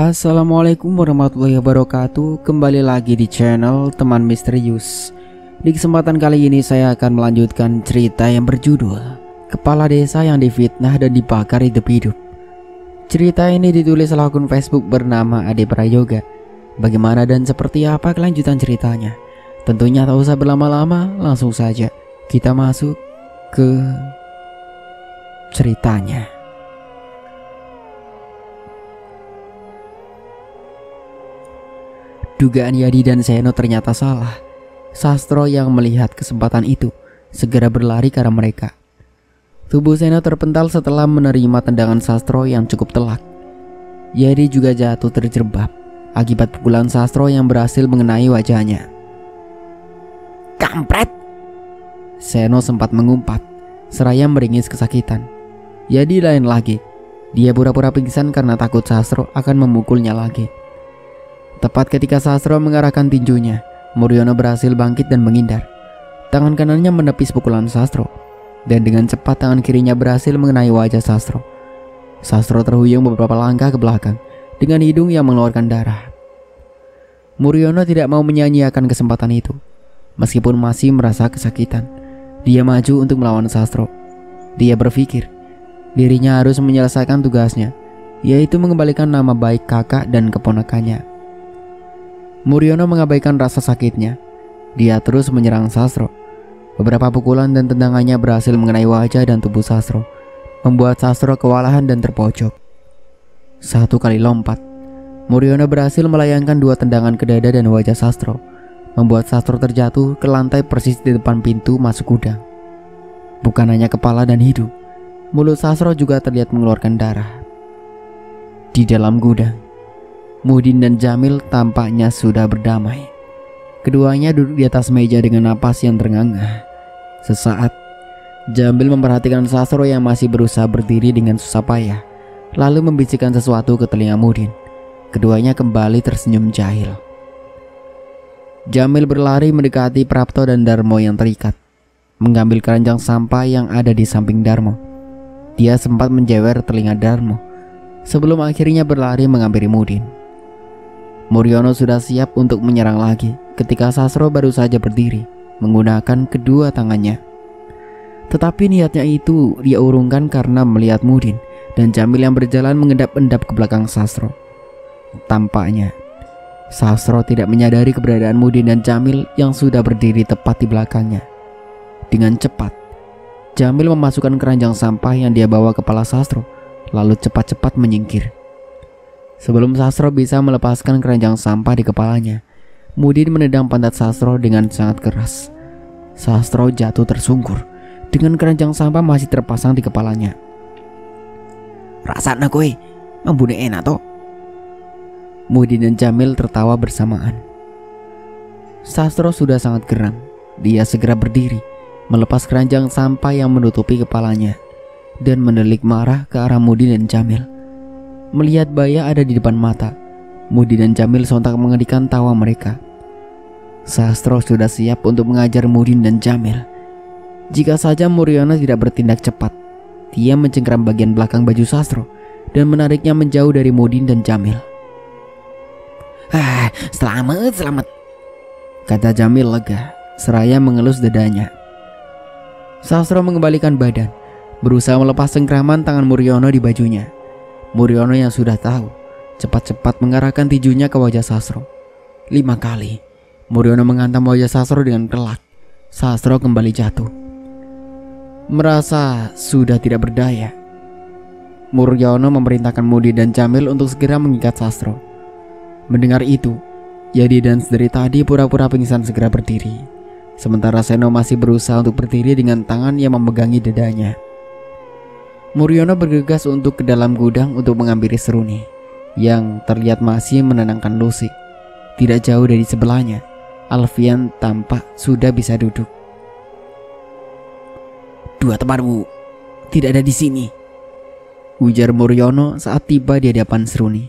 Assalamualaikum warahmatullahi wabarakatuh. Kembali lagi di channel Teman Misterius. Di kesempatan kali ini saya akan melanjutkan cerita yang berjudul Kepala Desa yang Difitnah dan Dibakar Hidup-hidup. Cerita ini ditulis oleh akun Facebook bernama Ade Prayoga. Bagaimana dan seperti apa kelanjutan ceritanya? Tentunya tak usah berlama-lama, langsung saja kita masuk ke ceritanya. Dugaan Yadi dan Seno ternyata salah. Sastro yang melihat kesempatan itu segera berlari ke arah mereka. Tubuh Seno terpental setelah menerima tendangan Sastro yang cukup telak. Yadi juga jatuh terjerembab akibat pukulan Sastro yang berhasil mengenai wajahnya. "Kampret!" Seno sempat mengumpat seraya meringis kesakitan. Yadi lain lagi. Dia pura-pura pingsan karena takut Sastro akan memukulnya lagi. Tepat ketika Sastro mengarahkan tinjunya, Muryono berhasil bangkit dan menghindar. Tangan kanannya menepis pukulan Sastro, dan dengan cepat tangan kirinya berhasil mengenai wajah Sastro. Sastro terhuyung beberapa langkah ke belakang dengan hidung yang mengeluarkan darah. Muryono tidak mau menyia-nyiakan kesempatan itu. Meskipun masih merasa kesakitan, dia maju untuk melawan Sastro. Dia berpikir dirinya harus menyelesaikan tugasnya, yaitu mengembalikan nama baik kakak dan keponakannya. Muryono mengabaikan rasa sakitnya. Dia terus menyerang Sastro. Beberapa pukulan dan tendangannya berhasil mengenai wajah dan tubuh Sastro, membuat Sastro kewalahan dan terpojok. Satu kali lompat, Muryono berhasil melayangkan dua tendangan ke dada dan wajah Sastro, membuat Sastro terjatuh ke lantai persis di depan pintu masuk gudang. Bukan hanya kepala dan hidung, mulut Sastro juga terlihat mengeluarkan darah. Di dalam gudang, Muhyiddin dan Jamil tampaknya sudah berdamai. Keduanya duduk di atas meja dengan napas yang terengah. Sesaat, Jamil memperhatikan Sastro yang masih berusaha berdiri dengan susah payah, lalu membisikkan sesuatu ke telinga Muhyiddin. Keduanya kembali tersenyum jahil. Jamil berlari mendekati Prapto dan Darmo yang terikat, mengambil keranjang sampah yang ada di samping Darmo. Dia sempat menjewer telinga Darmo sebelum akhirnya berlari menghampiri Muhyiddin. Muryono sudah siap untuk menyerang lagi ketika Sastro baru saja berdiri menggunakan kedua tangannya. Tetapi niatnya itu dia urungkan karena melihat Muhyiddin dan Jamil yang berjalan mengendap-endap ke belakang Sastro. Tampaknya Sastro tidak menyadari keberadaan Muhyiddin dan Jamil yang sudah berdiri tepat di belakangnya. Dengan cepat, Jamil memasukkan keranjang sampah yang dia bawa ke kepala Sastro, lalu cepat-cepat menyingkir. Sebelum Sastro bisa melepaskan keranjang sampah di kepalanya, Muhyiddin menendang pantat Sastro dengan sangat keras. Sastro jatuh tersungkur dengan keranjang sampah masih terpasang di kepalanya. "Rasana kowe, membunuh enak toh?" Muhyiddin dan Jamil tertawa bersamaan. Sastro sudah sangat geram. Dia segera berdiri, melepas keranjang sampah yang menutupi kepalanya, dan mendelik marah ke arah Muhyiddin dan Jamil. Melihat bahaya ada di depan mata, Muhyiddin dan Jamil sontak menghentikan tawa mereka. Sastro sudah siap untuk mengajar Muhyiddin dan Jamil. Jika saja Muryono tidak bertindak cepat, dia mencengkram bagian belakang baju Sastro dan menariknya menjauh dari Muhyiddin dan Jamil. Selamat," kata Jamil lega, seraya mengelus dadanya. Sastro mengembalikan badan, berusaha melepas cengkraman tangan Muryono di bajunya. Muryono yang sudah tahu, cepat-cepat mengarahkan tinjunya ke wajah Sastro. 5 kali, Muryono menghantam wajah Sastro dengan telak. Sastro kembali jatuh. Merasa sudah tidak berdaya, Muryono memerintahkan Muhyiddin dan Jamil untuk segera mengikat Sastro. Mendengar itu, Yadi dan dari tadi pura-pura pingsan segera berdiri, sementara Seno masih berusaha untuk berdiri dengan tangan yang memegangi dadanya. Muryono bergegas untuk ke dalam gudang untuk menghampiri Seruni yang terlihat masih menenangkan Lucy. Tidak jauh dari sebelahnya, Alfian tampak sudah bisa duduk. "Dua temanmu tidak ada di sini," ujar Muryono saat tiba di hadapan Seruni.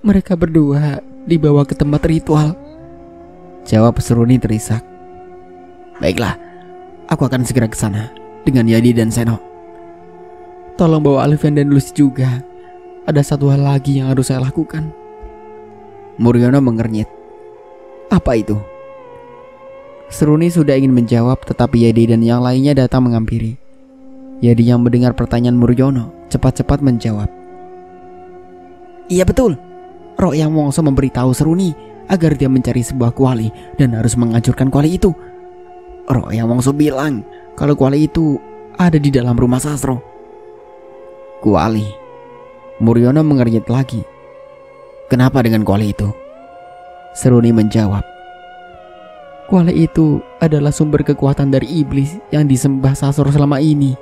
"Mereka berdua dibawa ke tempat ritual," jawab Seruni terisak. "Baiklah, aku akan segera ke sana dengan Yadi dan Seno. Tolong bawa Alfian dan Lucy juga. ada satu hal lagi yang harus saya lakukan. Muryono mengernyit. Apa itu? Seruni sudah ingin menjawab, tetapi Yadi dan yang lainnya datang menghampiri. Yadi yang mendengar pertanyaan Muryono cepat-cepat menjawab. Iya betul. Roh Yang Wongso memberitahu Seruni agar dia mencari sebuah kuali dan harus menghancurkan kuali itu. Roh Yang Wongso bilang kalau kuali itu ada di dalam rumah Sasro. Kuali? Muryono mengernyit lagi. Kenapa dengan kuali itu? Seruni menjawab. Kuali itu adalah sumber kekuatan dari iblis yang disembah Sasro selama ini.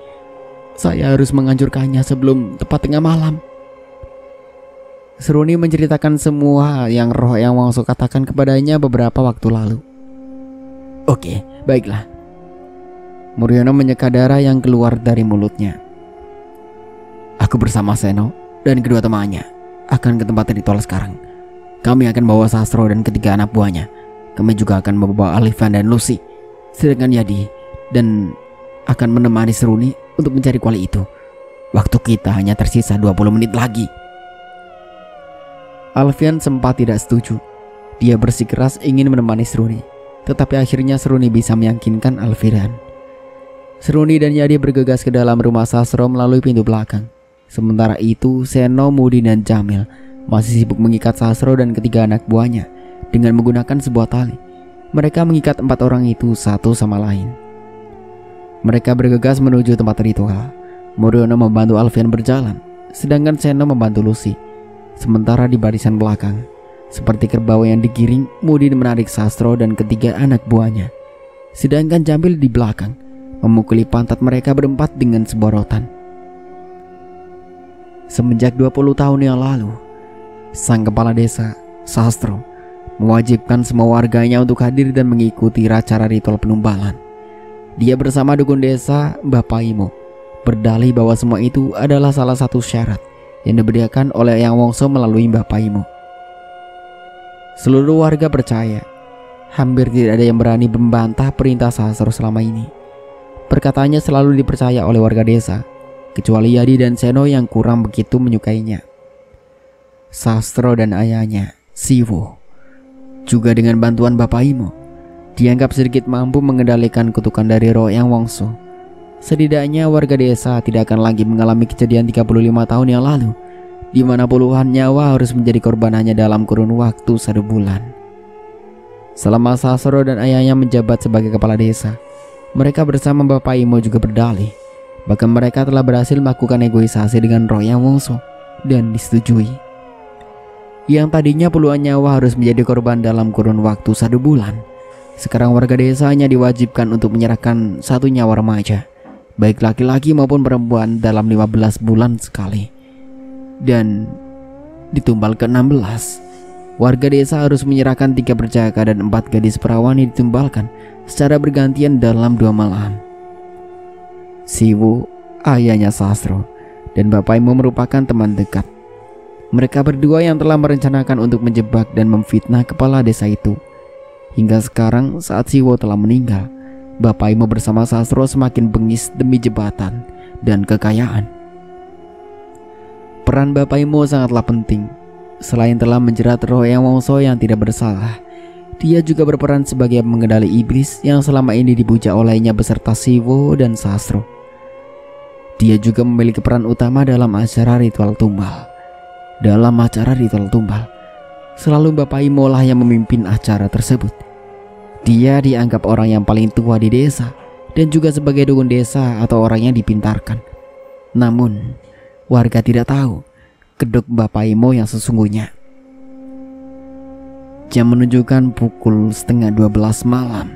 Saya harus menghancurkannya sebelum tepat tengah malam. Seruni menceritakan semua yang Roh Yang Wongso katakan kepadanya beberapa waktu lalu. Oke, baiklah. Muryono menyeka darah yang keluar dari mulutnya. Aku bersama Seno dan kedua temannya akan ke tempat ritual sekarang. Kami akan bawa Sasro dan ketiga anak buahnya. Kami juga akan membawa Alifan dan Lucy. Sedangkan Yadi dan akan menemani Seruni untuk mencari kuali itu. Waktu kita hanya tersisa 20 menit lagi. Alfian sempat tidak setuju. Dia bersikeras ingin menemani Seruni, tetapi akhirnya Seruni bisa meyakinkan Alfian. Seruni dan Yadi bergegas ke dalam rumah Sasro melalui pintu belakang. Sementara itu Seno, Mudi dan Jamil masih sibuk mengikat Sasro dan ketiga anak buahnya dengan menggunakan sebuah tali. Mereka mengikat 4 orang itu satu sama lain. Mereka bergegas menuju tempat ritual. Muryono membantu Alfian berjalan, sedangkan Seno membantu Lucy. Sementara di barisan belakang, seperti kerbau yang digiring, Mudi menarik Sasro dan ketiga anak buahnya. Sedangkan Jamil di belakang memukuli pantat mereka berempat dengan sebuah rotan. Semenjak 20 tahun yang lalu, sang kepala desa, Sastro, mewajibkan semua warganya untuk hadir dan mengikuti acara ritual penumbalan. Dia bersama dukun desa, Bapak Imo, berdalih bahwa semua itu adalah salah satu syarat yang diberikan oleh Yang Wongso melalui Bapak Imo. Seluruh warga percaya. Hampir tidak ada yang berani membantah perintah Sastro selama ini. Perkataannya selalu dipercaya oleh warga desa, kecuali Yadi dan Seno yang kurang begitu menyukainya. Sastro dan ayahnya, Siwo, juga dengan bantuan Bapak Imo, dianggap sedikit mampu mengendalikan kutukan dari roh Yang Wongso. Setidaknya warga desa tidak akan lagi mengalami kejadian 35 tahun yang lalu, di mana puluhan nyawa harus menjadi korbanannya dalam kurun waktu 1 bulan. Selama Sasro dan ayahnya menjabat sebagai kepala desa, mereka bersama Bapak Imo juga berdalih bahkan mereka telah berhasil melakukan negosiasi dengan roh Yang Wongso dan disetujui. Yang tadinya puluhan nyawa harus menjadi korban dalam kurun waktu 1 bulan, sekarang warga desa hanya diwajibkan untuk menyerahkan 1 nyawa remaja, baik laki-laki maupun perempuan, dalam 15 bulan sekali. Dan ditumbal ke-16, warga desa harus menyerahkan 3 perjaka dan 4 gadis perawan yang ditumbalkan secara bergantian dalam 2 malam. Siwu, ayahnya Sastro, dan Bapak Imo merupakan teman dekat. Mereka berdua yang telah merencanakan untuk menjebak dan memfitnah kepala desa itu. Hingga sekarang saat Siwo telah meninggal, Bapak Imo bersama Sastro semakin bengis demi jabatan dan kekayaan. Peran Bapak Imo sangatlah penting. Selain telah menjerat roh Yang Wongso yang tidak bersalah, dia juga berperan sebagai pengendali iblis yang selama ini dipuja olehnya beserta Siwo dan Sastro. Dia juga memiliki peran utama dalam acara ritual tumbal. Dalam acara ritual tumbal, selalu Bapak Imo lah yang memimpin acara tersebut. Dia dianggap orang yang paling tua di desa dan juga sebagai dukun desa atau orang yang dipintarkan. Namun, warga tidak tahu kedok Bapak Imo yang sesungguhnya. Jam menunjukkan pukul 11:30 malam.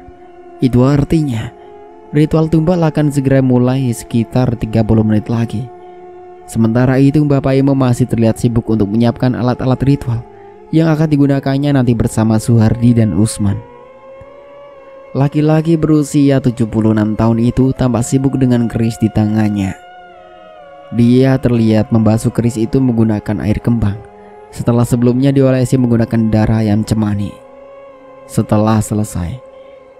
Itu artinya ritual tumbal akan segera mulai sekitar 30 menit lagi. Sementara itu Bapak Imo masih terlihat sibuk untuk menyiapkan alat-alat ritual yang akan digunakannya nanti bersama Suhardi dan Usman. Laki-laki berusia 76 tahun itu tampak sibuk dengan keris di tangannya. Dia terlihat membasuh keris itu menggunakan air kembang, setelah sebelumnya diolesi menggunakan darah ayam cemani. Setelah selesai,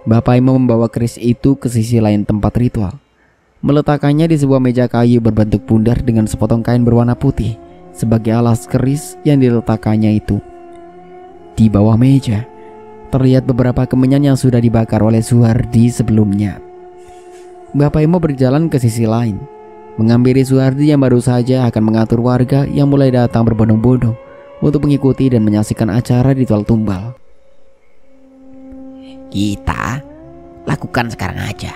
Bapak Imo membawa keris itu ke sisi lain tempat ritual, meletakkannya di sebuah meja kayu berbentuk bundar dengan sepotong kain berwarna putih sebagai alas keris yang diletakkannya itu. Di bawah meja terlihat beberapa kemenyan yang sudah dibakar oleh Suhardi sebelumnya. Bapak Imo berjalan ke sisi lain, menghampiri Suhardi yang baru saja akan mengatur warga yang mulai datang berbondong-bondong untuk mengikuti dan menyaksikan acara ritual tumbal. Kita lakukan sekarang aja,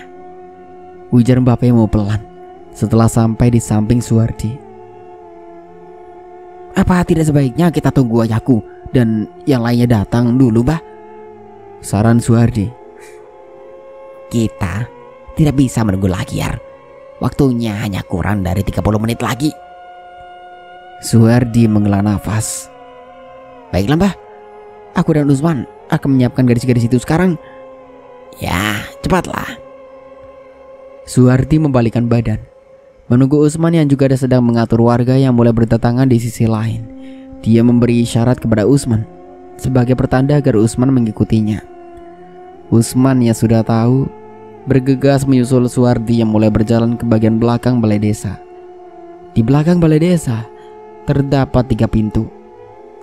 ujar Bapak Imo pelan setelah sampai di samping Suhardi. Apa tidak sebaiknya kita tunggu ayahku dan yang lainnya datang dulu, Bah? Saran Suhardi. Kita tidak bisa menunggu lagi, Yar. Waktunya hanya kurang dari 30 menit lagi. Suhardi menghela nafas. Baiklah, Mbah. Aku dan Usman akan menyiapkan gadis-gadis itu sekarang. Ya, cepatlah. Suhardi membalikkan badan, menunggu Usman yang juga sedang mengatur warga yang mulai berdatangan di sisi lain. Dia memberi isyarat kepada Usman sebagai pertanda agar Usman mengikutinya. Usman yang sudah tahu bergegas menyusul Suhardi yang mulai berjalan ke bagian belakang balai desa. Di belakang balai desa terdapat 3 pintu.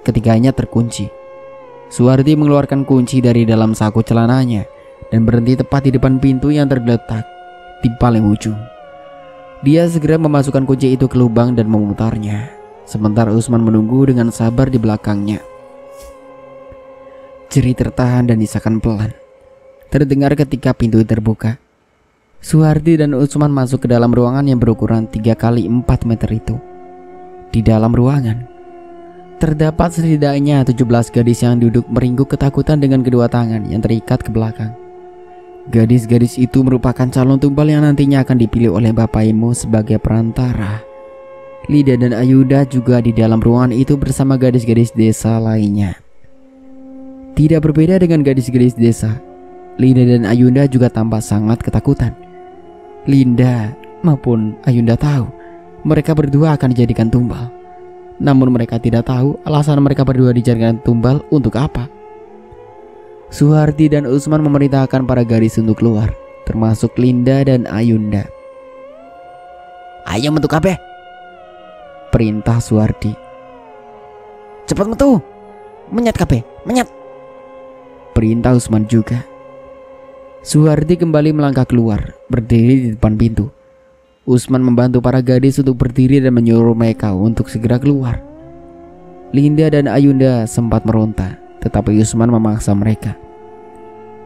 Ketiganya terkunci. Suhardi mengeluarkan kunci dari dalam saku celananya dan berhenti tepat di depan pintu yang terletak di paling ujung. Dia segera memasukkan kunci itu ke lubang dan memutarnya, sementara Usman menunggu dengan sabar di belakangnya. Jerit tertahan dan isakan pelan terdengar ketika pintu terbuka. Suhardi dan Usman masuk ke dalam ruangan yang berukuran 3 kali 4 meter itu. Di dalam ruangan terdapat setidaknya 17 gadis yang duduk meringkuk ketakutan dengan kedua tangan yang terikat ke belakang. Gadis-gadis itu merupakan calon tumbal yang nantinya akan dipilih oleh Bapak Imo sebagai perantara. Lida dan Ayuda juga di dalam ruangan itu bersama gadis-gadis desa lainnya. Tidak berbeda dengan gadis-gadis desa, Linda dan Ayunda juga tampak sangat ketakutan. Linda maupun Ayunda tahu mereka berdua akan dijadikan tumbal. Namun mereka tidak tahu alasan mereka berdua dijadikan tumbal untuk apa. Suhardi dan Usman memerintahkan para gadis untuk keluar, termasuk Linda dan Ayunda. Ayo metu kabeh, perintah Suhardi. Cepat metu, menyat kabeh, menyat, perintah Usman juga. Suhardi kembali melangkah keluar, berdiri di depan pintu. Usman membantu para gadis untuk berdiri dan menyuruh mereka untuk segera keluar. Linda dan Ayunda sempat meronta, tetapi Usman memaksa mereka.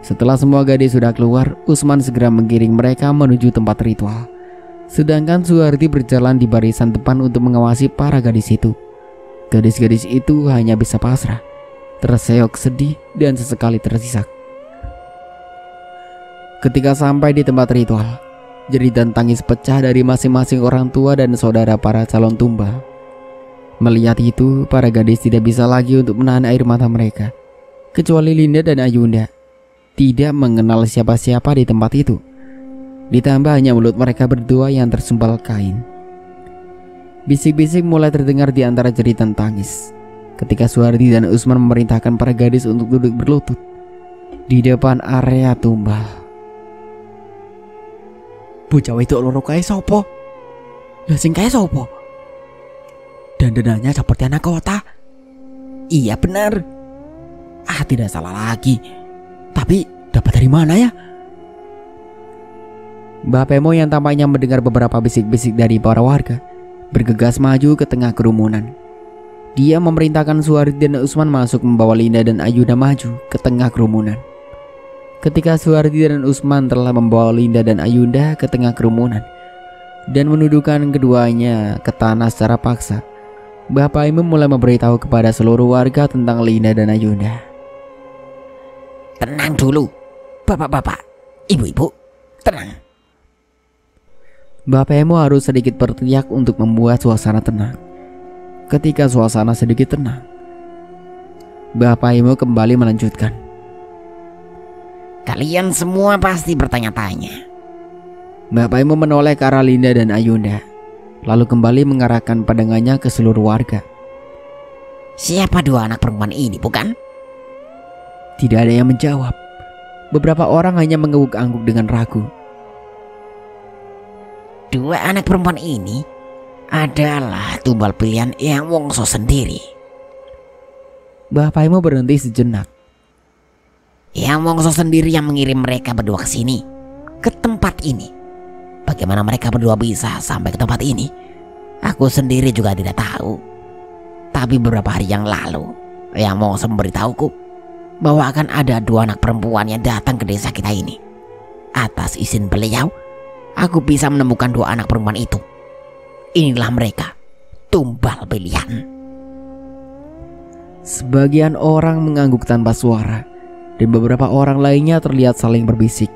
Setelah semua gadis sudah keluar, Usman segera menggiring mereka menuju tempat ritual. Sedangkan Suhardi berjalan di barisan depan untuk mengawasi para gadis itu. Gadis-gadis itu hanya bisa pasrah, terseok sedih dan sesekali tersisak. Ketika sampai di tempat ritual, jerit dan tangis pecah dari masing-masing orang tua dan saudara para calon tumbal. Melihat itu, para gadis tidak bisa lagi untuk menahan air mata mereka. Kecuali Linda dan Ayunda, tidak mengenal siapa-siapa di tempat itu. Ditambah hanya mulut mereka berdua yang tersumpal kain. Bisik-bisik mulai terdengar di antara jerit dan tangis ketika Suhardi dan Usman memerintahkan para gadis untuk duduk berlutut di depan area tumbal. Bocah itu loro kae sapa? Lah sing kae sapa? Dandanannya seperti anak kota. Iya benar. Tidak salah lagi. Tapi dapat dari mana ya? Mbah Pemo yang tampaknya mendengar beberapa bisik-bisik dari para warga bergegas maju ke tengah kerumunan. Dia memerintahkan Suhardi dan Usman masuk membawa Linda dan Ayunda maju ke tengah kerumunan. Ketika Suhardi dan Usman telah membawa Linda dan Ayunda ke tengah kerumunan dan menundukkan keduanya ke tanah secara paksa, Bapak Imam mulai memberitahu kepada seluruh warga tentang Linda dan Ayunda. Tenang dulu, bapak-bapak, ibu-ibu, tenang. Bapak Emo harus sedikit berteriak untuk membuat suasana tenang. Ketika suasana sedikit tenang, Bapak Emo kembali melanjutkan. Kalian semua pasti bertanya-tanya. Bapak Emo menoleh ke arah Linda dan Ayunda, lalu kembali mengarahkan pandangannya ke seluruh warga. Siapa dua anak perempuan ini, bukan? Tidak ada yang menjawab. Beberapa orang hanya mengangguk-angguk dengan ragu. Dua anak perempuan ini adalah tumbal pilihan Eyang Wongso sendiri. Mbah Paimo berhenti sejenak. Eyang Wongso sendiri yang mengirim mereka berdua ke sini, ke tempat ini. Bagaimana mereka berdua bisa sampai ke tempat ini, aku sendiri juga tidak tahu. Tapi beberapa hari yang lalu, Eyang Wongso memberitahuku bahwa akan ada 2 anak perempuan yang datang ke desa kita ini. Atas izin beliau, aku bisa menemukan 2 anak perempuan itu. Inilah mereka, tumbal pilihan. Sebagian orang mengangguk tanpa suara, dan beberapa orang lainnya terlihat saling berbisik.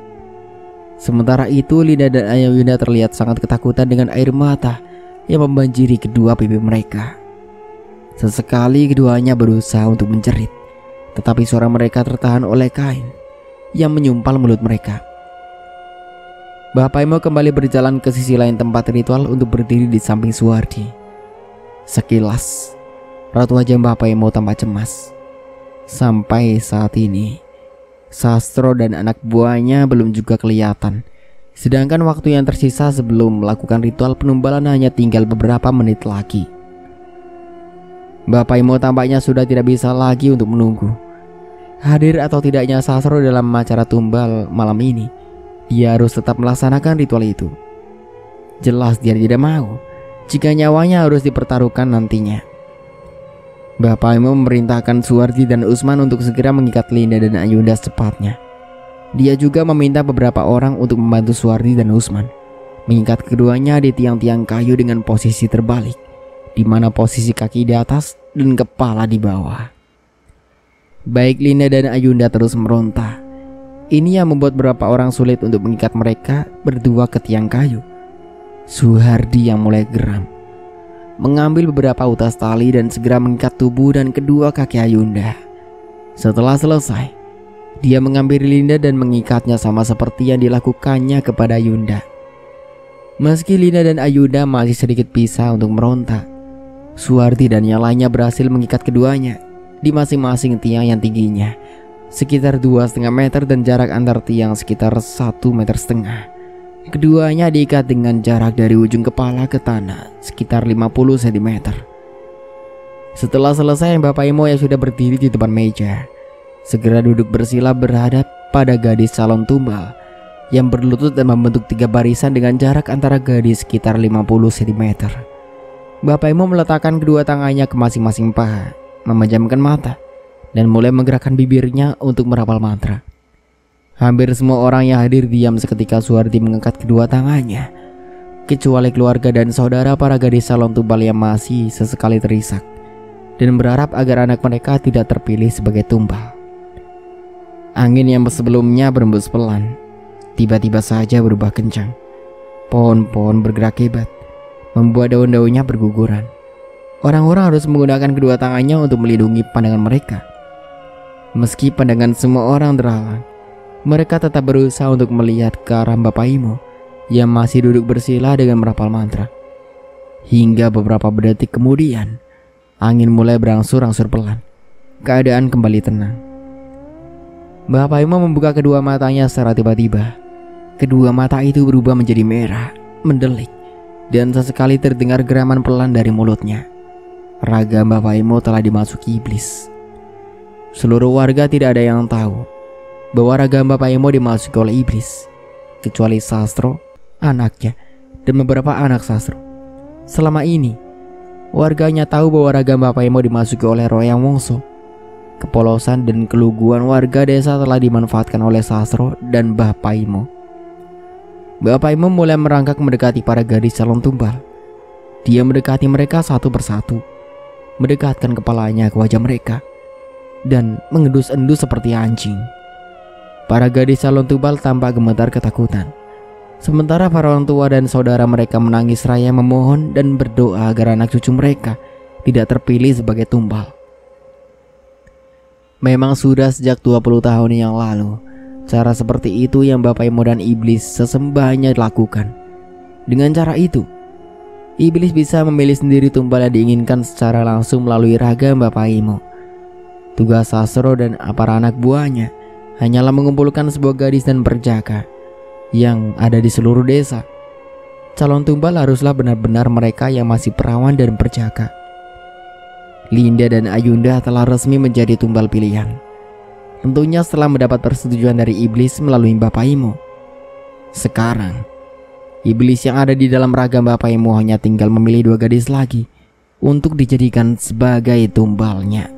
Sementara itu, Linda dan Ayunda terlihat sangat ketakutan dengan air mata yang membanjiri kedua pipi mereka. Sesekali keduanya berusaha untuk menjerit, tetapi suara mereka tertahan oleh kain yang menyumpal mulut mereka. Mbah Paimo kembali berjalan ke sisi lain tempat ritual untuk berdiri di samping Suwardi. Sekilas, raut wajah Mbah Paimo tampak cemas. Sampai saat ini, Sastro dan anak buahnya belum juga kelihatan. Sedangkan waktu yang tersisa sebelum melakukan ritual penumbalan hanya tinggal beberapa menit lagi. Mbah Paimo tampaknya sudah tidak bisa lagi untuk menunggu. Hadir atau tidaknya Sastro dalam acara tumbal malam ini, dia harus tetap melaksanakan ritual itu. Jelas dia tidak mau jika nyawanya harus dipertaruhkan nantinya. Mbah Paimo memerintahkan Suwardi dan Usman untuk segera mengikat Linda dan Ayunda secepatnya. Dia juga meminta beberapa orang untuk membantu Suwardi dan Usman mengikat keduanya di tiang-tiang kayu dengan posisi terbalik, di mana posisi kaki di atas dan kepala di bawah. Baik Linda dan Ayunda terus meronta. Ini yang membuat beberapa orang sulit untuk mengikat mereka berdua ke tiang kayu. Suhardi yang mulai geram mengambil beberapa utas tali dan segera mengikat tubuh dan kedua kaki Ayunda. Setelah selesai, dia mengambil Linda dan mengikatnya sama seperti yang dilakukannya kepada Ayunda. Meski Linda dan Ayunda masih sedikit pisah untuk meronta, Suwardi dan yang lainnya berhasil mengikat keduanya di masing-masing tiang yang tingginya sekitar 2,5 meter dan jarak antar tiang sekitar 1,5 meter. Keduanya diikat dengan jarak dari ujung kepala ke tanah sekitar 50 cm. Setelah selesai, Mbah Paimo yang sudah berdiri di depan meja segera duduk bersila berhadap pada gadis calon tumbal yang berlutut dan membentuk 3 barisan dengan jarak antara gadis sekitar 50 cm. Mbah Paimo meletakkan kedua tangannya ke masing-masing paha, memejamkan mata, dan mulai menggerakkan bibirnya untuk merapal mantra. Hampir semua orang yang hadir diam seketika Suwardi mengangkat kedua tangannya, kecuali keluarga dan saudara para gadis calon tumbal yang masih sesekali terisak dan berharap agar anak mereka tidak terpilih sebagai tumbal. Angin yang sebelumnya berembus pelan tiba-tiba saja berubah kencang. Pohon-pohon bergerak hebat, membuat daun-daunnya berguguran. Orang-orang harus menggunakan kedua tangannya untuk melindungi pandangan mereka. Meski pandangan semua orang terhalang, mereka tetap berusaha untuk melihat ke arah Mbah Paimo yang masih duduk bersila dengan merapal mantra. Hingga beberapa detik kemudian, angin mulai berangsur-angsur pelan. Keadaan kembali tenang. Mbah Paimo membuka kedua matanya secara tiba-tiba. Kedua mata itu berubah menjadi merah, mendelik, dan sesekali terdengar geraman pelan dari mulutnya. Raga Mbah Paimo telah dimasuki iblis. Seluruh warga tidak ada yang tahu bahwa raga Mbah Paimo dimasuki oleh iblis, kecuali Sastro, anaknya, dan beberapa anak Sastro. Selama ini, warganya tahu bahwa raga Mbah Paimo dimasuki oleh roh Eyang Wongso. Kepolosan dan keluguan warga desa telah dimanfaatkan oleh Sastro dan Mbah Paimo. Mbah Paimo mulai merangkak mendekati para gadis calon tumbal. Dia mendekati mereka satu persatu, mendekatkan kepalanya ke wajah mereka, dan mengendus-endus seperti anjing. Para gadis calon tumbal tampak gemetar ketakutan. Sementara para orang tua dan saudara mereka menangis raya memohon dan berdoa agar anak cucu mereka tidak terpilih sebagai tumbal. Memang sudah sejak 20 tahun yang lalu, cara seperti itu yang Mbah Paimo dan iblis sesembahnya lakukan. Dengan cara itu, iblis bisa memilih sendiri tumbal yang diinginkan secara langsung melalui raga Mbah Paimo. Tugas Sastro dan para anak buahnya hanyalah mengumpulkan sebuah gadis dan perjaka yang ada di seluruh desa. calon tumbal haruslah benar-benar mereka yang masih perawan dan berjaga. Linda dan Ayunda telah resmi menjadi tumbal pilihan. Tentunya setelah mendapat persetujuan dari iblis melalui Bapak Imo. Sekarang, iblis yang ada di dalam raga Bapak Imo hanya tinggal memilih 2 gadis lagi untuk dijadikan sebagai tumbalnya.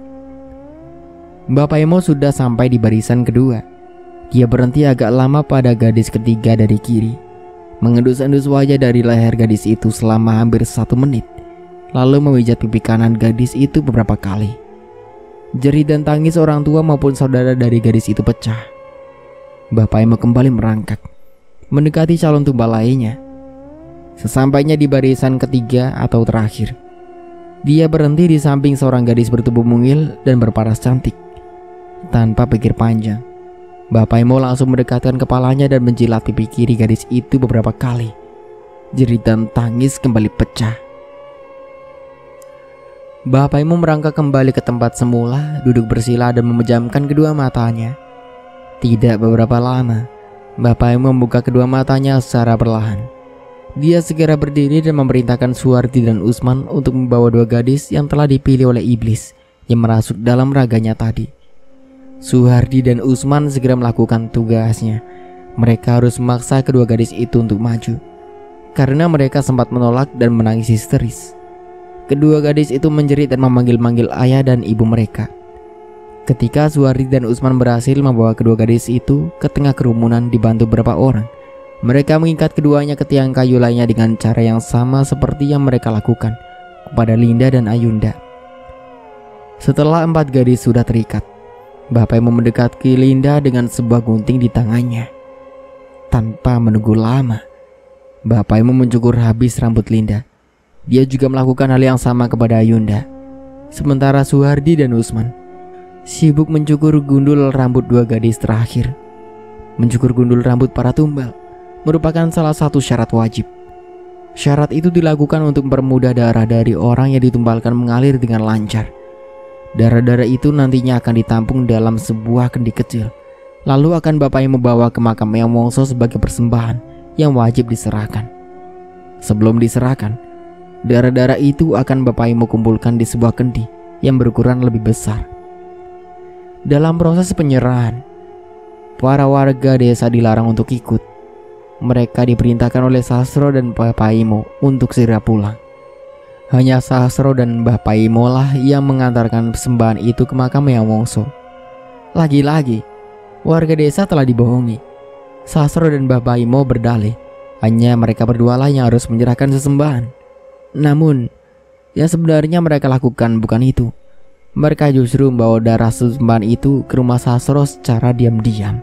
Bapak Imo sudah sampai di barisan kedua. Dia berhenti agak lama pada gadis ketiga dari kiri, mengendus-endus wajah dari leher gadis itu selama hampir 1 menit, lalu memijat pipi kanan gadis itu beberapa kali. Jerit dan tangis orang tua maupun saudara dari gadis itu pecah. Bapak Imo kembali merangkak, mendekati calon tumbal lainnya. Sesampainya di barisan ketiga atau terakhir, dia berhenti di samping seorang gadis bertubuh mungil dan berparas cantik. Tanpa pikir panjang, Bapak Imo langsung mendekatkan kepalanya dan menjilat pipi kiri gadis itu beberapa kali. Jerit dan tangis kembali pecah. Bapak Imo merangkak kembali ke tempat semula, duduk bersila dan memejamkan kedua matanya. Tidak beberapa lama, Bapak Imo membuka kedua matanya secara perlahan. Dia segera berdiri dan memerintahkan Suwardi dan Usman untuk membawa 2 gadis yang telah dipilih oleh iblis yang merasuk dalam raganya tadi. Suwardi dan Usman segera melakukan tugasnya. Mereka harus memaksa kedua gadis itu untuk maju, karena mereka sempat menolak dan menangis histeris. Kedua gadis itu menjerit dan memanggil-manggil ayah dan ibu mereka. Ketika Suwardi dan Usman berhasil membawa kedua gadis itu ke tengah kerumunan dibantu beberapa orang, mereka mengikat keduanya ke tiang kayu lainnya dengan cara yang sama seperti yang mereka lakukan kepada Linda dan Ayunda. Setelah 4 gadis sudah terikat, Bapak Imo mendekati Linda dengan sebuah gunting di tangannya. Tanpa menunggu lama, Bapak Imo mencukur habis rambut Linda. Dia juga melakukan hal yang sama kepada Ayunda. Sementara Suwardi dan Usman sibuk mencukur gundul rambut 2 gadis terakhir. Mencukur gundul rambut para tumbal merupakan salah satu syarat wajib. Syarat itu dilakukan untuk mempermudah darah dari orang yang ditumbalkan mengalir dengan lancar. Darah-darah itu nantinya akan ditampung dalam sebuah kendi kecil, lalu akan Bapak Imo membawa ke makam Eyang Wongso sebagai persembahan yang wajib diserahkan. Sebelum diserahkan, darah-darah itu akan Bapak Imo kumpulkan di sebuah kendi yang berukuran lebih besar. Dalam proses penyerahan, para warga desa dilarang untuk ikut. Mereka diperintahkan oleh Sasro dan Bapak Imo untuk segera pulang. Hanya Sasro dan Bapak Imo lah yang mengantarkan persembahan itu ke makam Eyang Wongso. Lagi-lagi, warga desa telah dibohongi. Sasro dan Bapak Imo berdalih hanya mereka berdua lah yang harus menyerahkan sesembahan. Namun, yang sebenarnya mereka lakukan bukan itu. Mereka justru membawa darah sesembahan itu ke rumah Sasro secara diam-diam.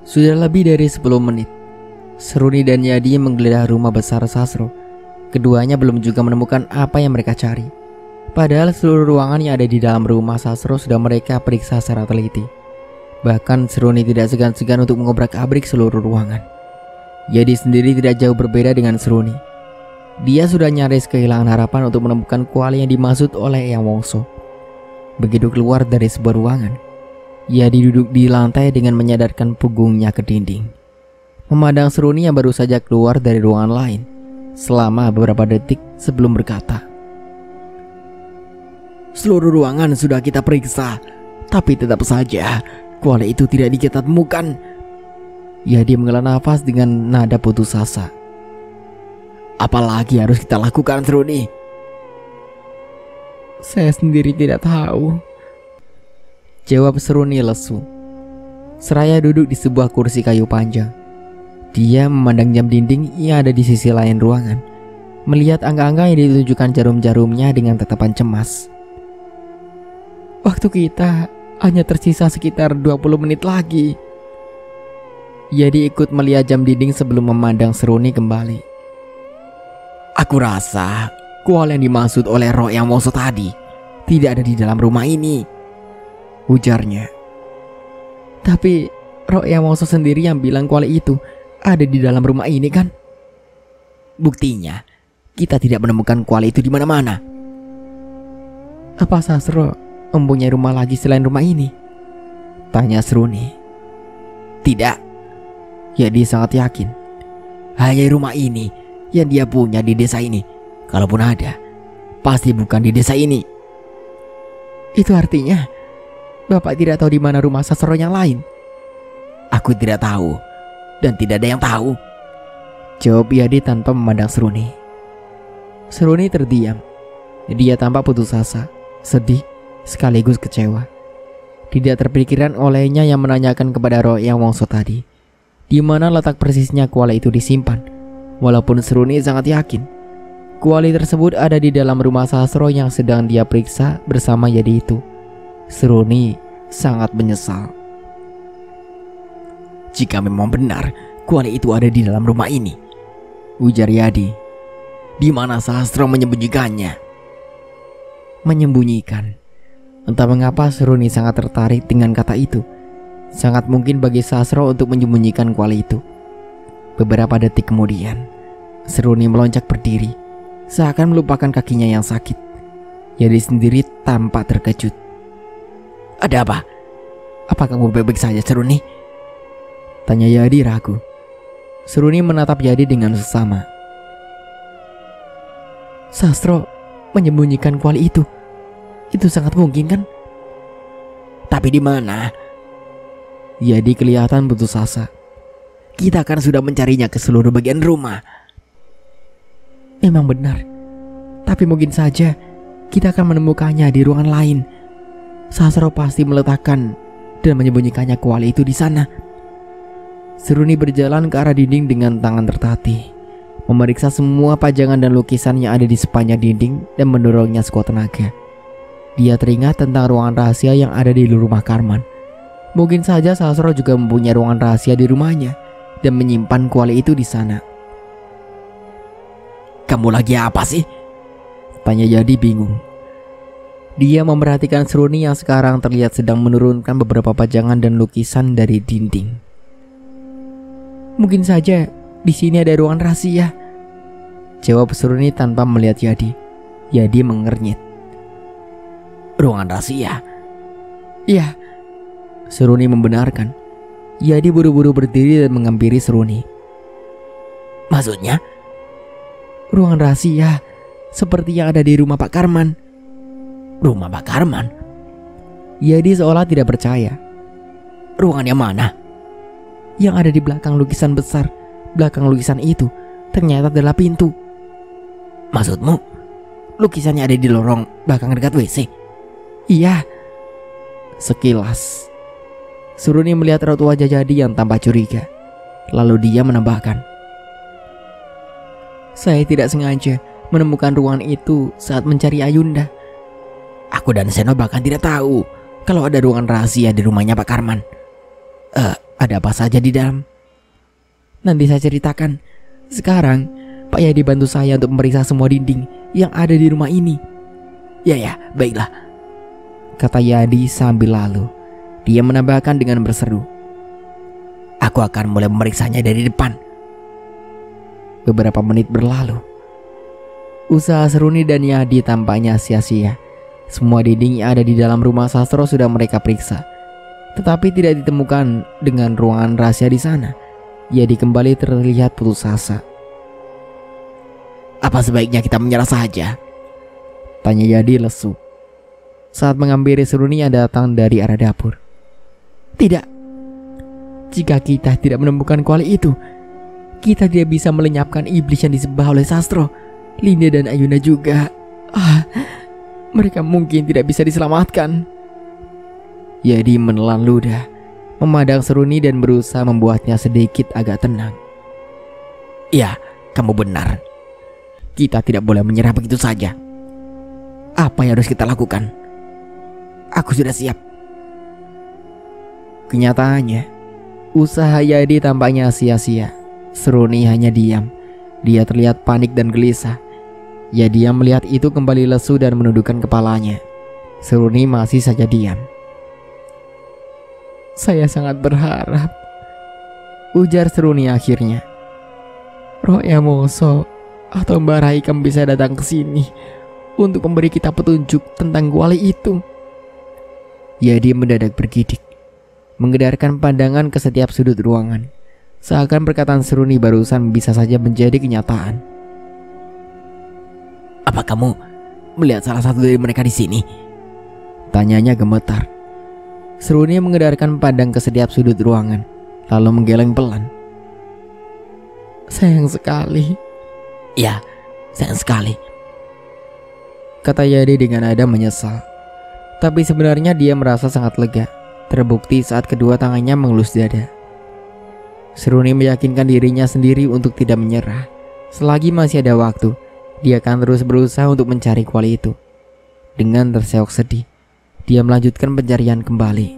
Sudah lebih dari 10 menit, Seruni dan Yadi menggeledah rumah besar Sasro. Keduanya belum juga menemukan apa yang mereka cari. Padahal seluruh ruangan yang ada di dalam rumah Sasro sudah mereka periksa secara teliti. Bahkan Seruni tidak segan-segan untuk mengobrak-abrik seluruh ruangan. Yadi sendiri tidak jauh berbeda dengan Seruni. Dia sudah nyaris kehilangan harapan untuk menemukan kuali yang dimaksud oleh Eyang Wongso. Begitu keluar dari sebuah ruangan, Yadi duduk di lantai dengan menyadarkan punggungnya ke dinding, memandang Seruni yang baru saja keluar dari ruangan lain selama beberapa detik sebelum berkata, "Seluruh ruangan sudah kita periksa, tapi tetap saja kuali itu tidak kita temukan." Yadi menghela nafas dengan nada putus asa. "Apalagi harus kita lakukan, Seruni?" "Saya sendiri tidak tahu," jawab Seruni lesu. Seraya duduk di sebuah kursi kayu panjang. Dia memandang jam dinding yang ada di sisi lain ruangan, melihat angka-angka yang ditunjukkan jarum-jarumnya dengan tatapan cemas. "Waktu kita hanya tersisa sekitar 20 menit lagi." Yadi ikut melihat jam dinding sebelum memandang Seruni kembali. "Aku rasa kuali yang dimaksud oleh roh Eyang Wongso tadi tidak ada di dalam rumah ini," ujarnya. "Tapi roh Eyang Wongso sendiri yang bilang kuali itu ada di dalam rumah ini kan?" "Buktinya kita tidak menemukan kuali itu di mana-mana." "Apa Sasro mempunyai rumah lagi selain rumah ini?" tanya Seruni. "Tidak." Yadi sangat yakin. hanya rumah ini yang dia punya di desa ini. Kalaupun ada, pasti bukan di desa ini. Itu artinya Bapak tidak tahu di mana rumah Sasro yang lain? Aku tidak tahu dan tidak ada yang tahu, jawab Yadi tanpa memandang Seruni. Seruni terdiam. Dia tampak putus asa, sedih, sekaligus kecewa. Tidak terpikirkan olehnya yang menanyakan kepada Royang Wongso tadi di mana letak persisnya kuali itu disimpan. Walaupun Seruni sangat yakin kuali tersebut ada di dalam rumah Sasro yang sedang dia periksa bersama Yadi itu, Seruni sangat menyesal. Jika memang benar kuali itu ada di dalam rumah ini, ujar Yadi, di mana Sasro menyembunyikannya? Menyembunyikan. Entah mengapa Seruni sangat tertarik dengan kata itu. Sangat mungkin bagi Sasro untuk menyembunyikan kuali itu. Beberapa detik kemudian, Seruni melonjak berdiri, seakan melupakan kakinya yang sakit. Yadi sendiri tampak terkejut. Ada apa? Apa kamu baik-baik saja, Seruni? Tanya Yadi ragu. Seruni menatap Yadi dengan sesama. Sasro menyembunyikan kuali itu. Itu sangat mungkin kan? Tapi di mana? Yadi kelihatan putus asa. Kita kan sudah mencarinya ke seluruh bagian rumah. Memang benar. Tapi mungkin saja kita akan menemukannya di ruangan lain. Sasro pasti meletakkan dan menyembunyikannya kuali itu di sana. Seruni berjalan ke arah dinding dengan tangan tertatih, memeriksa semua pajangan dan lukisan yang ada di sepanjang dinding dan mendorongnya sekuat tenaga. Dia teringat tentang ruangan rahasia yang ada di rumah Karman. Mungkin saja Sasro juga mempunyai ruangan rahasia di rumahnya dan menyimpan kuali itu di sana. Kamu lagi apa sih? Tanya Yadi bingung. Dia memperhatikan Seruni yang sekarang terlihat sedang menurunkan beberapa pajangan dan lukisan dari dinding. Mungkin saja di sini ada ruangan rahasia, jawab Seruni tanpa melihat Yadi. Yadi mengernyit. Ruangan rahasia? Iya, Seruni membenarkan. Yadi buru-buru berdiri dan menghampiri Seruni. Maksudnya? Ruangan rahasia seperti yang ada di rumah Pak Karman. Rumah Pak Karman? Yadi seolah tidak percaya. Ruangan yang mana? Yang ada di belakang lukisan besar. Belakang lukisan itu ternyata adalah pintu. Maksudmu lukisannya ada di lorong belakang dekat WC? Iya. Sekilas Seruni melihat raut wajah Yadi yang tampak curiga. Lalu dia menambahkan, saya tidak sengaja menemukan ruangan itu saat mencari Ayunda. Aku dan Seno bahkan tidak tahu kalau ada ruangan rahasia di rumahnya Pak Karman. Ada apa saja di dalam? Nanti saya ceritakan. Sekarang Pak Yadi bantu saya untuk memeriksa semua dinding yang ada di rumah ini. Ya, baiklah, kata Yadi sambil lalu. Dia menambahkan dengan berseru, aku akan mulai memeriksanya dari depan. Beberapa menit berlalu. Usaha Seruni dan Yadi tampaknya sia-sia. Semua dinding yang ada di dalam rumah Sasro sudah mereka periksa, tetapi tidak ditemukan dengan ruangan rahasia di sana. Yadi kembali terlihat putus asa. Apa sebaiknya kita menyerah saja? Tanya Yadi lesu saat menghampiri Seruni yang datang dari arah dapur. Tidak. Jika kita tidak menemukan kuali itu, kita tidak bisa melenyapkan iblis yang disembah oleh Sasro, Linda dan Ayunda juga. Mereka mungkin tidak bisa diselamatkan. Yadi menelan ludah, memandang Seruni dan berusaha membuatnya sedikit agak tenang. Ya, kamu benar. Kita tidak boleh menyerah begitu saja. Apa yang harus kita lakukan? Aku sudah siap. Kenyataannya, usaha Yadi tampaknya sia-sia. Seruni hanya diam. Dia terlihat panik dan gelisah. Yadi yang melihat itu kembali lesu dan menundukkan kepalanya. Seruni masih saja diam. Saya sangat berharap, ujar Seruni akhirnya, Royang Wongso atau Mbak Raikam bisa datang ke sini untuk memberi kita petunjuk tentang kuali itu. Yadi mendadak bergidik, mengedarkan pandangan ke setiap sudut ruangan. Seakan perkataan Seruni barusan bisa saja menjadi kenyataan. Apa kamu melihat salah satu dari mereka di sini? Tanyanya gemetar. Seruni mengedarkan pandang ke setiap sudut ruangan, lalu menggeleng pelan. Sayang sekali. Ya, sayang sekali, kata Yadi dengan nada menyesal. Tapi sebenarnya dia merasa sangat lega. Terbukti saat kedua tangannya mengelus dada. Seruni meyakinkan dirinya sendiri untuk tidak menyerah. Selagi masih ada waktu, dia akan terus berusaha untuk mencari kuali itu. Dengan terseok sedih, dia melanjutkan pencarian kembali.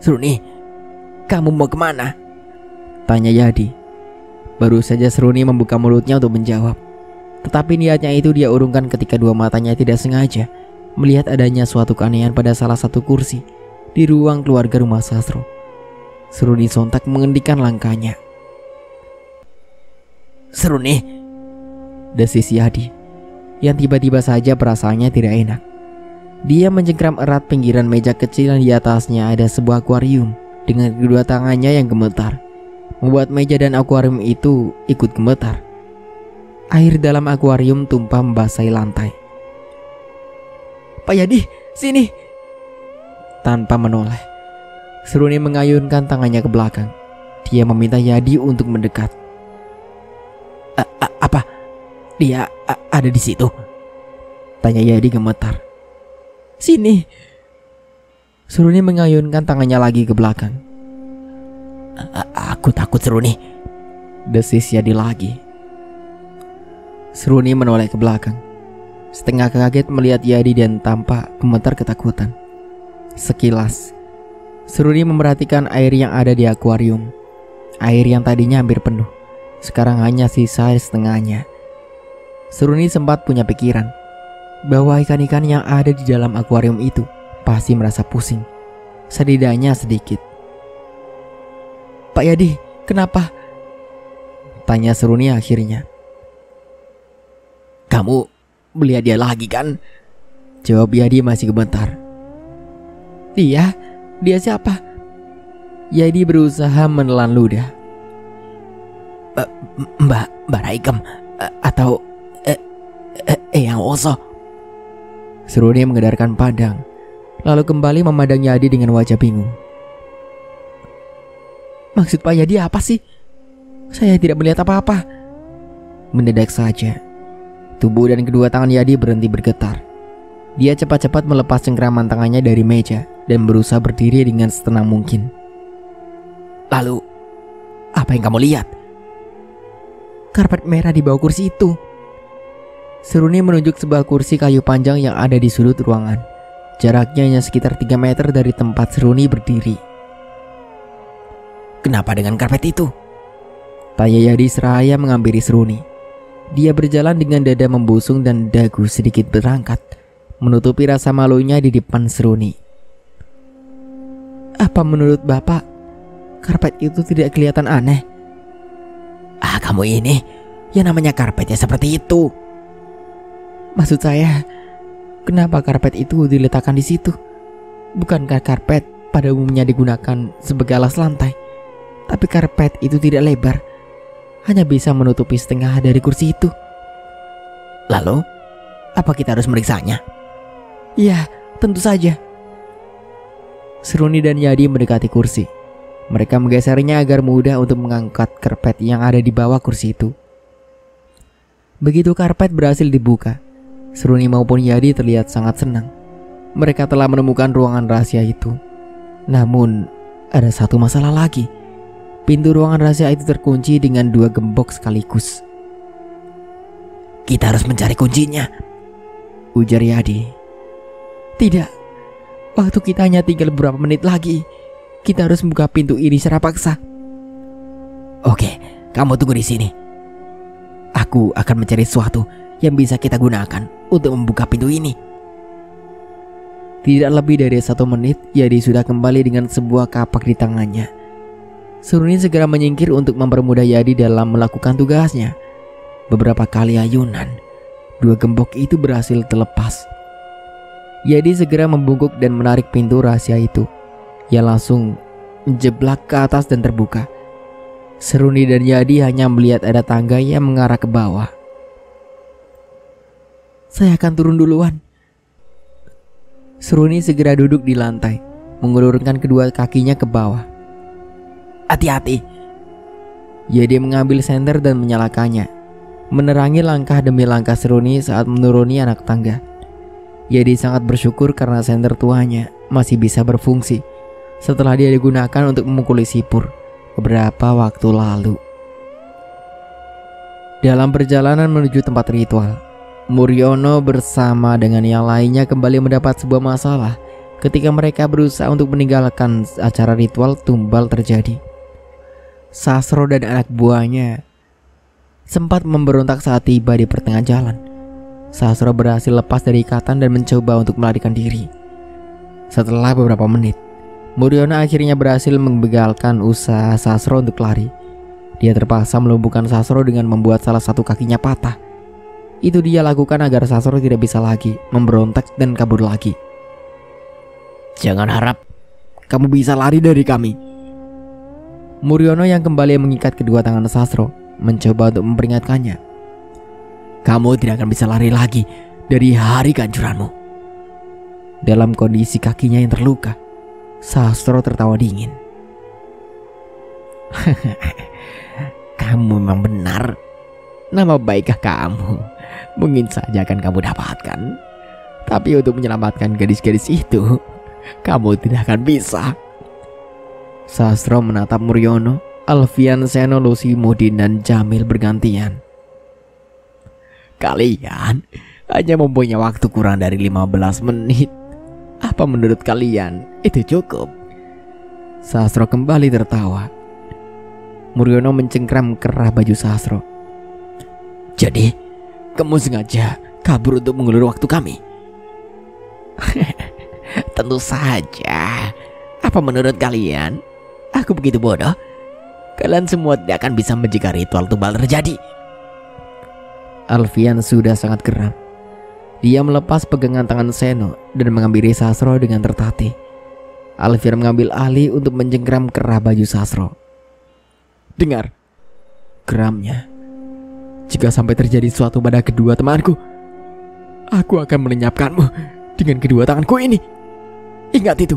Seruni, kamu mau kemana? Tanya Yadi. Baru saja Seruni membuka mulutnya untuk menjawab. Tetapi niatnya itu dia urungkan ketika dua matanya tidak sengaja melihat adanya suatu keanehan pada salah satu kursi di ruang keluarga rumah Sastro. Seruni sontak menghentikan langkahnya. Seruni, desis Yadi, yang tiba-tiba saja perasaannya tidak enak. Dia mencengkram erat pinggiran meja kecil yang di atasnya ada sebuah akuarium dengan kedua tangannya yang gemetar, membuat meja dan akuarium itu ikut gemetar. Air dalam akuarium tumpah membasahi lantai. Pak Yadi, sini. Tanpa menoleh, Seruni mengayunkan tangannya ke belakang. Dia meminta Yadi untuk mendekat. Apa? Dia ada di situ? Tanya Yadi gemetar. Sini. Seruni mengayunkan tangannya lagi ke belakang. Aku takut, Seruni, desis Yadi lagi. Seruni menoleh ke belakang, setengah kaget melihat Yadi dan tampak gemetar ketakutan. Sekilas Seruni memerhatikan air yang ada di akuarium. Air yang tadinya hampir penuh, sekarang hanya sisa setengahnya. Seruni sempat punya pikiran bahwa ikan-ikan yang ada di dalam akuarium itu pasti merasa pusing, setidaknya sedikit. Pak Yadi, kenapa? Tanya Seruni akhirnya. Kamu melihat dia lagi kan? Jawab Yadi masih gemetar. Dia siapa? Yadi berusaha menelan ludah. Mbak Raikem atau Eyang Oso. Seruni mengedarkan pandang, lalu kembali memandang Yadi dengan wajah bingung. Maksud Pak Yadi apa sih? Saya tidak melihat apa-apa. Mendadak saja, tubuh dan kedua tangan Yadi berhenti bergetar. Dia cepat-cepat melepas cengkraman tangannya dari meja dan berusaha berdiri dengan setenang mungkin. Lalu, apa yang kamu lihat? Karpet merah di bawah kursi itu. Seruni menunjuk sebuah kursi kayu panjang yang ada di sudut ruangan. Jaraknya hanya sekitar 3 meter dari tempat Seruni berdiri. Kenapa dengan karpet itu? Tanya Yadi seraya menghampiri Seruni. Dia berjalan dengan dada membusung dan dagu sedikit berangkat, menutupi rasa malunya di depan Seruni. Apa menurut Bapak, karpet itu tidak kelihatan aneh? Kamu ini, yang namanya karpetnya seperti itu. Maksud saya, kenapa karpet itu diletakkan di situ? Bukankah karpet pada umumnya digunakan sebagai alas lantai? Tapi karpet itu tidak lebar, hanya bisa menutupi setengah dari kursi itu. Lalu, apa kita harus meriksanya? Iya, tentu saja. Seruni dan Yadi mendekati kursi. Mereka menggesernya agar mudah untuk mengangkat karpet yang ada di bawah kursi itu. Begitu karpet berhasil dibuka, Seruni maupun Yadi terlihat sangat senang. Mereka telah menemukan ruangan rahasia itu. Namun, ada satu masalah lagi. Pintu ruangan rahasia itu terkunci dengan 2 gembok sekaligus. Kita harus mencari kuncinya, ujar Yadi. Tidak, waktu kita hanya tinggal beberapa menit lagi. Kita harus membuka pintu ini secara paksa. Oke, kamu tunggu di sini. Aku akan mencari sesuatu yang bisa kita gunakan untuk membuka pintu ini. Tidak lebih dari 1 menit, Yadi sudah kembali dengan sebuah kapak di tangannya. Seruni segera menyingkir untuk mempermudah Yadi dalam melakukan tugasnya. Beberapa kali ayunan, 2 gembok itu berhasil terlepas. Yadi segera membungkuk dan menarik pintu rahasia itu. Ia langsung menjeblak ke atas dan terbuka Seruni dan Yadi hanya melihat ada tangga yang mengarah ke bawah. Saya akan turun duluan. Seruni segera duduk di lantai, mengulurkan kedua kakinya ke bawah. Hati-hati. Yadi mengambil senter dan menyalakannya, menerangi langkah demi langkah Seruni saat menuruni anak tangga. Yadi sangat bersyukur karena senter tuanya masih bisa berfungsi setelah dia digunakan untuk memukuli sipur beberapa waktu lalu. Dalam perjalanan menuju tempat ritual, Muryono bersama dengan yang lainnya kembali mendapat sebuah masalah ketika mereka berusaha untuk meninggalkan acara ritual tumbal terjadi. Sasro dan anak buahnya sempat memberontak saat tiba di pertengahan jalan. Sasro berhasil lepas dari ikatan dan mencoba untuk melarikan diri. Setelah beberapa menit, Muryono akhirnya berhasil membegalkan usaha Sasro untuk lari. Dia terpaksa melumpuhkan Sasro dengan membuat salah satu kakinya patah. Itu dia lakukan agar Sasro tidak bisa lagi memberontak dan kabur lagi. Jangan harap kamu bisa lari dari kami. Muryono yang kembali mengikat kedua tangan Sasro mencoba untuk memperingatkannya. Kamu tidak akan bisa lari lagi dari hari kehancuranmu. Dalam kondisi kakinya yang terluka, Sasro tertawa dingin. Kamu memang benar. Nama baikkah kamu mungkin saja akan kamu dapatkan. Tapi untuk menyelamatkan gadis-gadis itu, kamu tidak akan bisa. Sasro menatap Muryono, Alfian, Seno, Lucy, Mudin, dan Jamil bergantian. Kalian hanya mempunyai waktu kurang dari 15 menit. Apa menurut kalian itu cukup? Sasro kembali tertawa. Muryono mencengkram kerah baju Sasro. Jadi, kamu sengaja kabur untuk mengulur waktu kami? Tentu saja. Apa menurut kalian aku begitu bodoh? Kalian semua tidak akan bisa mencegah ritual tumbal terjadi. Alfian sudah sangat geram. Dia melepas pegangan tangan Seno dan menghampiri Sasro dengan tertatih. Alfian mengambil alih untuk mencengkram kerah baju Sasro. Dengar, geramnya. Jika sampai terjadi sesuatu pada kedua temanku, aku akan melenyapkanmu dengan kedua tanganku ini. Ingat itu.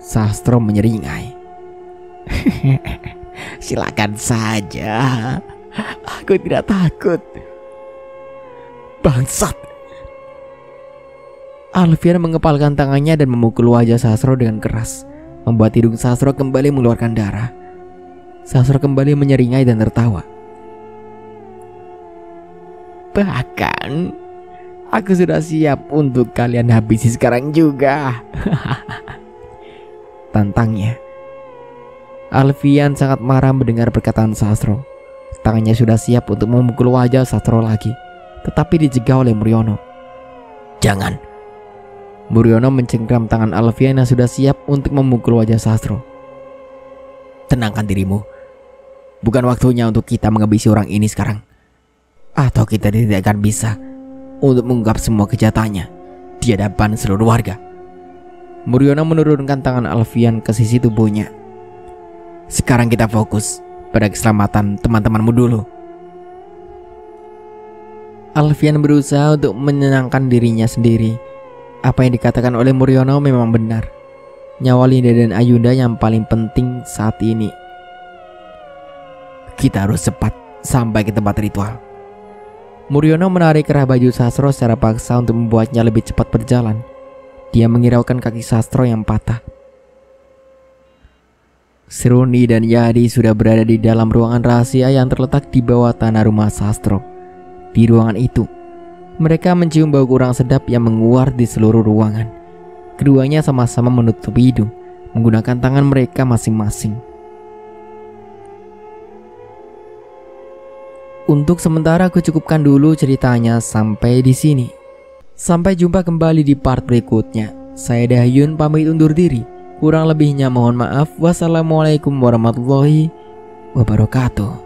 Sasro menyeringai. Silakan saja. Aku tidak takut. Bangsat. Alfian mengepalkan tangannya dan memukul wajah Sasro dengan keras, membuat hidung Sasro kembali mengeluarkan darah. Sasro kembali menyeringai dan tertawa. Bahkan aku sudah siap untuk kalian habisi sekarang juga. Tantangnya. Alfian sangat marah mendengar perkataan Sasro. Tangannya sudah siap untuk memukul wajah Sasro lagi, tetapi dicegah oleh Muryono. Jangan. Muryono mencengkram tangan Alfian yang sudah siap untuk memukul wajah Sasro. Tenangkan dirimu. Bukan waktunya untuk kita menghabisi orang ini sekarang. Atau kita tidak akan bisa untuk mengungkap semua kejahatannya di hadapan seluruh warga. Muryono menurunkan tangan Alfian ke sisi tubuhnya. Sekarang kita fokus pada keselamatan teman-temanmu dulu. Alfian berusaha untuk menenangkan dirinya sendiri. Apa yang dikatakan oleh Muryono memang benar. Nyawa Linda dan Ayunda yang paling penting saat ini. Kita harus cepat sampai ke tempat ritual. Muryono menarik kerah baju Sasro secara paksa untuk membuatnya lebih cepat berjalan. Dia menghiraukan kaki Sasro yang patah. Seruni dan Yadi sudah berada di dalam ruangan rahasia yang terletak di bawah tanah rumah Sasro. Di ruangan itu, mereka mencium bau kurang sedap yang menguar di seluruh ruangan. Keduanya sama-sama menutup hidung menggunakan tangan mereka masing-masing. Untuk sementara aku cukupkan dulu ceritanya sampai di sini. Sampai jumpa kembali di part berikutnya. Saya Dahyun pamit undur diri. Kurang lebihnya mohon maaf. Wassalamualaikum warahmatullahi wabarakatuh.